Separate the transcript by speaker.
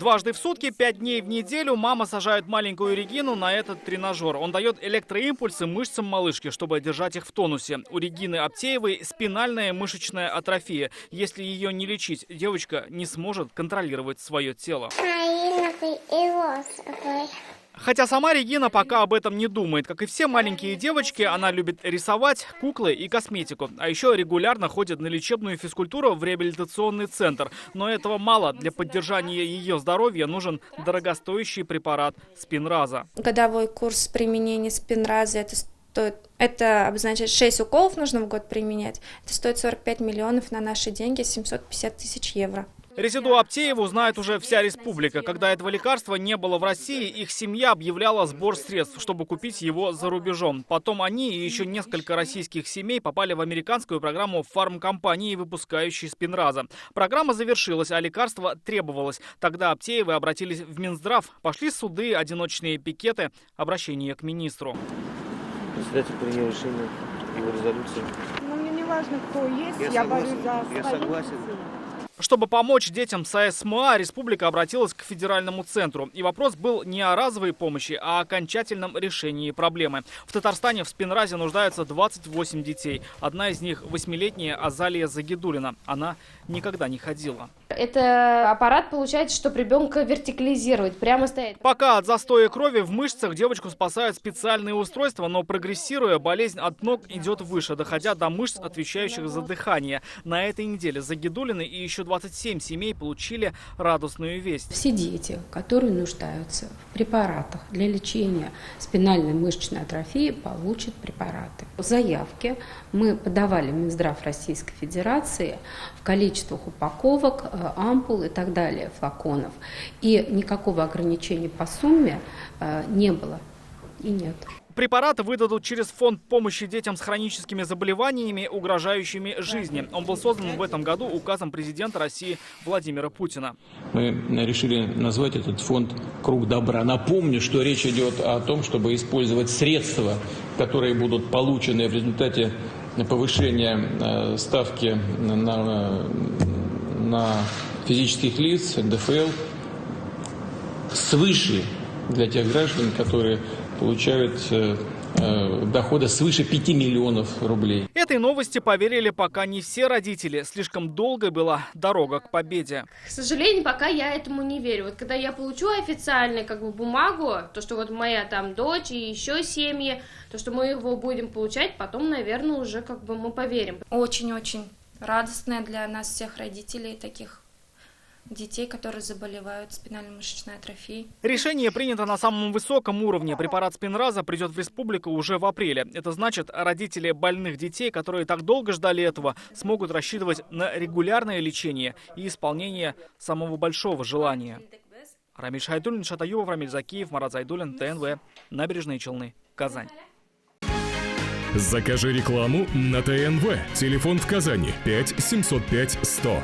Speaker 1: Дважды в сутки, 5 дней в неделю мама сажает маленькую Регину на этот тренажер. Он дает электроимпульсы мышцам малышки, чтобы держать их в тонусе. У Регины Аптеевой спинальная мышечная атрофия. Если ее не лечить, девочка не сможет контролировать свое тело. Хотя сама Регина пока об этом не думает. Как и все маленькие девочки, она любит рисовать, куклы и косметику. А еще регулярно ходит на лечебную физкультуру в реабилитационный центр. Но этого мало. Для поддержания ее здоровья нужен дорогостоящий препарат Спинраза.
Speaker 2: Годовой курс применения Спинраза это обозначает 6 уколов нужно в год применять. Это стоит 45 миллионов на наши деньги, 750 тысяч евро.
Speaker 1: Резиду Аптееву знает уже вся республика. Когда этого лекарства не было в России, их семья объявляла сбор средств, чтобы купить его за рубежом. Потом они и еще несколько российских семей попали в американскую программу фармкомпании, выпускающей Спинраза. Программа завершилась, а лекарство требовалось. Тогда Аптеевы обратились в Минздрав. Пошли суды, одиночные пикеты, обращение к министру.
Speaker 3: Председатель принял решение, его резолюции.
Speaker 4: Ну, мне не важно, кто есть, я борюсь за
Speaker 3: Я согласен.
Speaker 1: Чтобы помочь детям с АСМА, республика обратилась к федеральному центру. И вопрос был не о разовой помощи, а о окончательном решении проблемы. В Татарстане в Спинразе нуждаются 28 детей. Одна из них 8-летняя Азалия Загидулина. Она никогда не ходила.
Speaker 5: Это аппарат, получается, чтобы ребенка вертикализировать, прямо стоять.
Speaker 1: Пока от застоя крови в мышцах девочку спасают специальные устройства, но прогрессируя, болезнь от ног идет выше, доходя до мышц, отвечающих за дыхание. На этой неделе Загидулины и еще 27 семей получили радостную весть.
Speaker 6: Все дети, которые нуждаются в препаратах для лечения спинальной мышечной атрофии, получат препараты. Заявки мы подавали в Минздрав Российской Федерации в количествах упаковок, ампул и так далее, флаконов. И никакого ограничения по сумме не было и нет.
Speaker 1: Препараты выдадут через фонд помощи детям с хроническими заболеваниями, угрожающими жизни. Он был создан в этом году указом президента России Владимира Путина.
Speaker 7: Мы решили назвать этот фонд «Круг добра». Напомню, что речь идет о том, чтобы использовать средства, которые будут получены в результате повышения ставки на физических лиц, НДФЛ, свыше для тех граждан, которые получают дохода свыше 5 миллионов рублей.
Speaker 1: Этой новости поверили пока не все родители. Слишком долгой была дорога к победе.
Speaker 5: К сожалению, пока я этому не верю. Вот когда я получу официальную бумагу, то, что вот моя там дочь и еще семьи, то, что мы его будем получать, потом, наверное, уже мы поверим.
Speaker 2: Очень-очень радостная для нас всех родителей таких детей, которые заболевают спинальной мышечной атрофией.
Speaker 1: Решение принято на самом высоком уровне. Препарат Спинраза придет в республику уже в апреле. Это значит, родители больных детей, которые так долго ждали этого, смогут рассчитывать на регулярное лечение и исполнение самого большого желания. Рамиль Шайдуллин, Шатаюбов, Рамиль Закиев, Марат Зайдуллин, ТНВ, Набережные Челны, Казань.
Speaker 8: Закажи рекламу на ТНВ. Телефон в Казани 5 705 100.